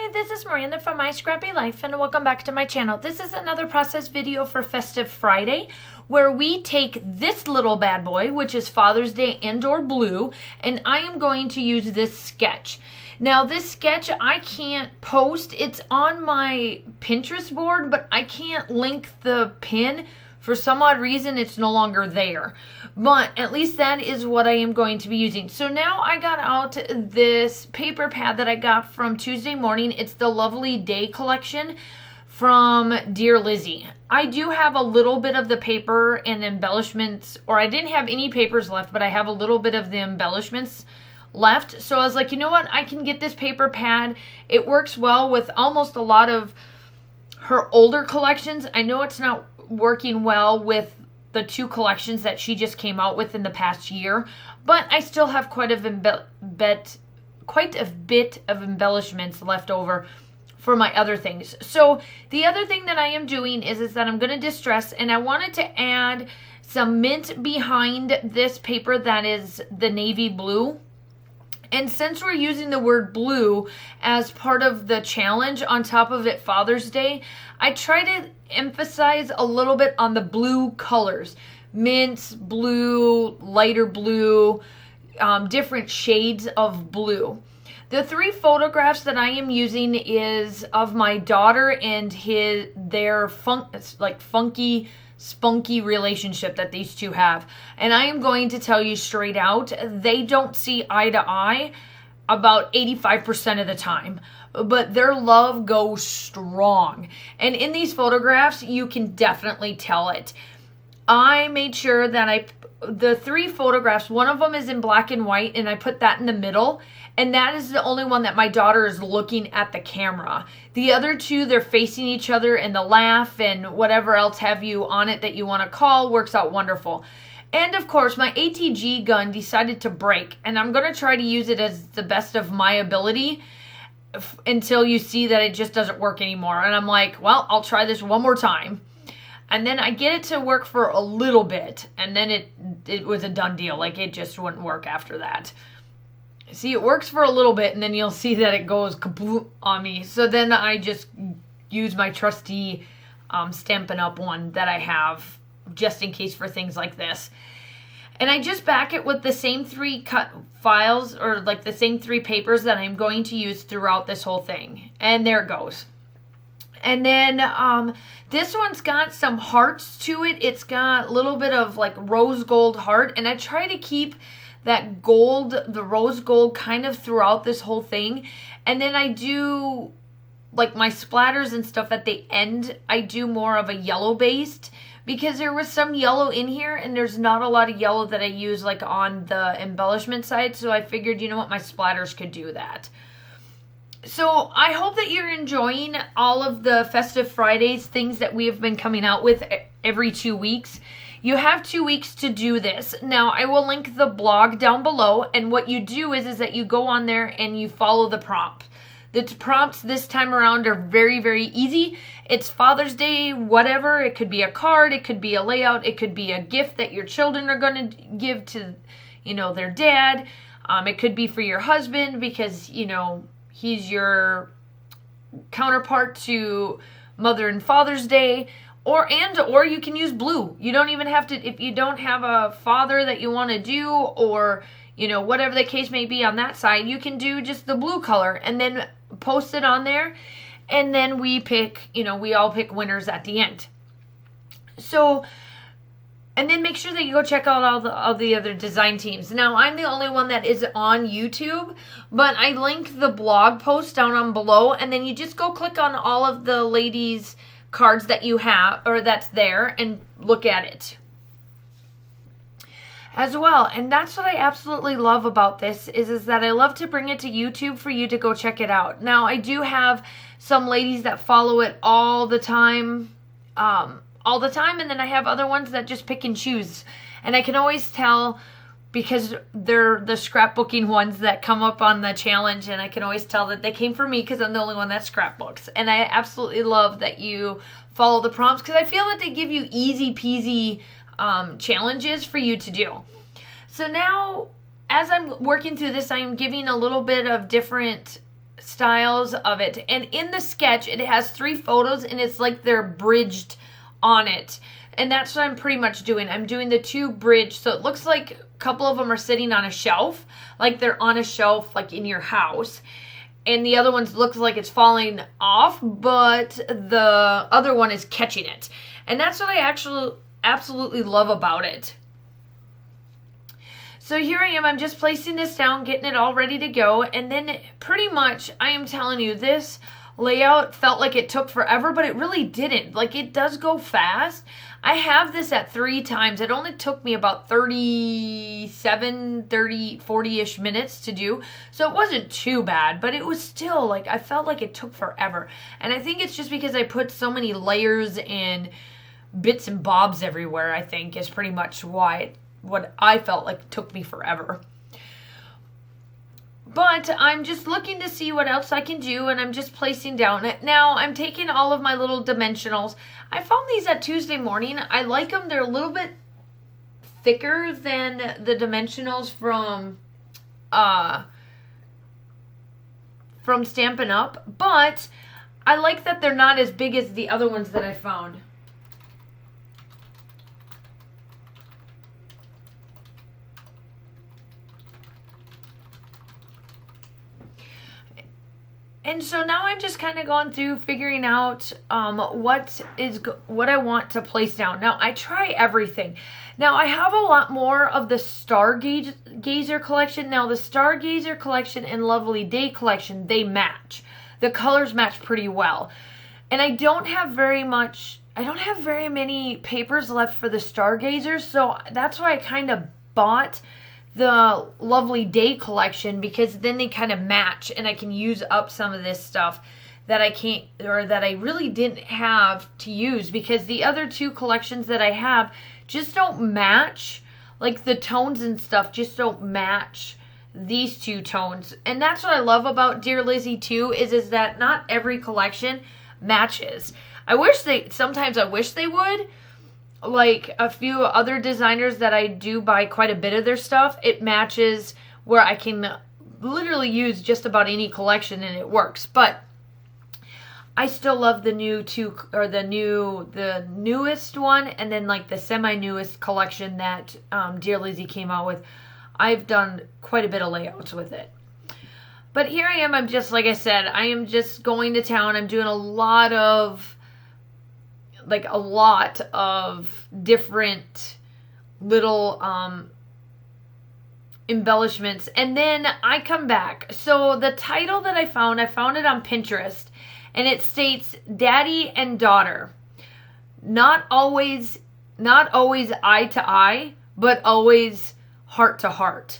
Hi, this is Miranda from My Scrappy Life and welcome back to my channel. This is another process video for Festive Friday where we take this little bad boy, which is Father's Day and/or blue, and I am going to use this sketch. Now this sketch I can't post. It's on my Pinterest board, but I can't link the pin. For some odd reason, it's no longer there. But at least that is what I am going to be using. So now I got out this paper pad that I got from Tuesday Morning. It's the Lovely Day collection from Dear Lizzie. I do have a little bit of the paper and embellishments, or I didn't have any papers left, but I have a little bit of the embellishments left. So I was like, you know what? I can get this paper pad. It works well with almost a lot of her older collections. I know it's not working well with the two collections that she just came out with in the past year, but I still have quite a bit of embellishments left over for my other things. So the other thing that I am doing is that I'm going to distress, and I wanted to add some mint behind this paper that is the navy blue. And since we're using the word blue as part of the challenge, on top of it Father's Day, I try to emphasize a little bit on the blue colors. Mints, blue, lighter blue, different shades of blue. The three photographs that I am using is of my daughter and their funky, spunky relationship that these two have. And I am going to tell you straight out, they don't see eye to eye about 85% of the time, but their love goes strong. And in these photographs, you can definitely tell it. I made sure that the three photographs, one of them is in black and white, and I put that in the middle. And that is the only one that my daughter is looking at the camera. The other two, they're facing each other, and the laugh and whatever else have you on it that you want to call works out wonderful. And of course, my ATG gun decided to break, and I'm going to try to use it as the best of my ability until you see that it just doesn't work anymore. And I'm like, well, I'll try this one more time. And then I get it to work for a little bit, and then it was a done deal. Like, it just wouldn't work after that. See, it works for a little bit, and then you'll see that it goes kaput on me. So then I just use my trusty Stampin' Up! One that I have just in case for things like this. And I just back it with the same three cut files, or like the same three papers that I'm going to use throughout this whole thing. And there it goes. And then this one's got some hearts to it. It's got a little bit of like rose gold heart, and I try to keep that gold, the rose gold, kind of throughout this whole thing. And then I do like my splatters and stuff at the end, I do more of a yellow based, because there was some yellow in here and there's not a lot of yellow that I use like on the embellishment side. So I figured, you know what, my splatters could do that. So I hope that you're enjoying all of the Festive Fridays things that we have been coming out with every 2 weeks. You have 2 weeks to do this. Now, I will link the blog down below, and what you do is that you go on there and you follow the prompt. The prompts this time around are very, very easy. It's Father's Day, whatever. It could be a card, it could be a layout, it could be a gift that your children are going to give to, you know, their dad. It could be for your husband because, you know, he's your counterpart to Mother and Father's Day. Or you can use blue. You don't even have to, if you don't have a father that you want to do, or, you know, whatever the case may be on that side, you can do just the blue color and then post it on there. And then we pick, you know, we all pick winners at the end. So, and then make sure that you go check out all the other design teams. Now, I'm the only one that is on YouTube, but I link the blog post down on below, and then you just go click on all of the ladies' cards that you have, or that's there, and look at it as well. And that's what I absolutely love about this is that I love to bring it to YouTube for you to go check it out. Now, I do have some ladies that follow it all the time, and then I have other ones that just pick and choose, and I can always tell because they're the scrapbooking ones that come up on the challenge, and I can always tell that they came from me because I'm the only one that scrapbooks. And I absolutely love that you follow the prompts because I feel that they give you easy peasy challenges for you to do. So now, as I'm working through this, I'm giving a little bit of different styles of it. And in the sketch, it has 3 photos and it's like they're bridged on it. And that's what I'm pretty much doing. I'm doing the 2 bridge. So it looks like a couple of them are sitting on a shelf, like they're on a shelf, like in your house. And the other ones looks like it's falling off, but the other one is catching it. And that's what I actually absolutely love about it. So here I am, I'm just placing this down, getting it all ready to go. And then pretty much, I am telling you, this layout felt like it took forever, but it really didn't. Like, it does go fast. I have this at 3 times. It only took me about 40-ish minutes to do. So it wasn't too bad, but it was still like, I felt like it took forever. And I think it's just because I put so many layers and bits and bobs everywhere, I think, is pretty much why what I felt like took me forever. But I'm just looking to see what else I can do, and I'm just placing down it. Now, I'm taking all of my little dimensionals. I found these at Tuesday Morning. I like them. They're a little bit thicker than the dimensionals from Stampin' Up, but I like that they're not as big as the other ones that I found. And so now I'm just kind of going through figuring out what I want to place down. Now, I try everything. Now, I have a lot more of the Stargazer collection. Now, the Stargazer collection and Lovely Day collection, they match. The colors match pretty well. And I don't have very many papers left for the Stargazers, so that's why I kind of bought the Lovely Day collection, because then they kind of match and I can use up some of this stuff that I can't, or that I really didn't have to use, because the other 2 collections that I have just don't match. Like the tones and stuff just don't match these 2 tones. And that's what I love about Dear Lizzy too, is that not every collection matches. Sometimes I wish they would. Like a few other designers that I do buy quite a bit of their stuff, it matches where I can literally use just about any collection and it works. But I still love the newest one, and then like the semi-newest collection that Dear Lizzy came out with. I've done quite a bit of layouts with it. But here I am, I'm just, like I said, I am just going to town. I'm doing a lot of different little embellishments, and then I come back. So the title that I found it on Pinterest, and it states Daddy and Daughter. Not always eye to eye, but always heart to heart.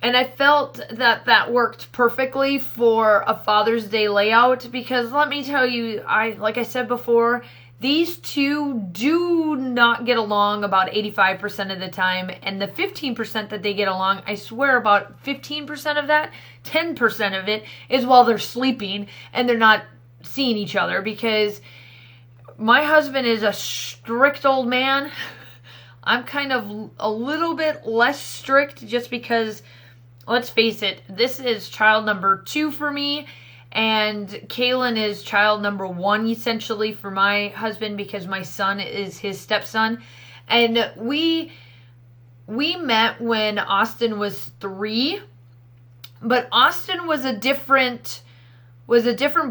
And I felt that worked perfectly for a Father's Day layout, because let me tell you, like I said before, these 2 do not get along about 85% of the time, and the 15% that they get along, I swear about 15% of that, 10% of it is while they're sleeping and they're not seeing each other, because my husband is a strict old man. I'm kind of a little bit less strict, just because, let's face it, this is child number 2 for me. And Kaylin is child number 1, essentially, for my husband, because my son is his stepson. And we met when Austin was 3, but Austin was a different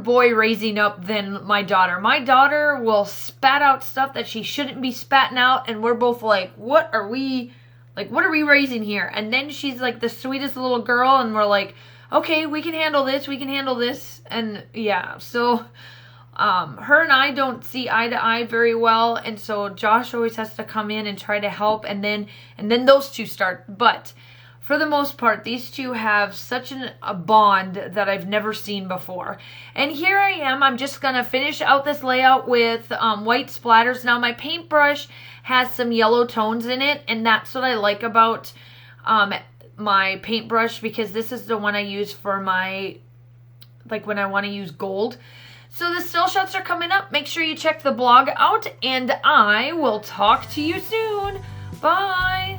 boy raising up than my daughter. My daughter will spat out stuff that she shouldn't be spatting out, and we're both like, what are we raising here? And then she's like the sweetest little girl, and we're like, okay, we can handle this. And yeah, so her and I don't see eye to eye very well. And so Josh always has to come in and try to help. And then those 2 start. But for the most part, these 2 have such a bond that I've never seen before. And here I am. I'm just going to finish out this layout with white splatters. Now, my paintbrush has some yellow tones in it. And that's what I like about my paintbrush, because this is the one I use for my, like when I want to use gold. So the still shots are coming up. Make sure you check the blog out, and I will talk to you soon. Bye.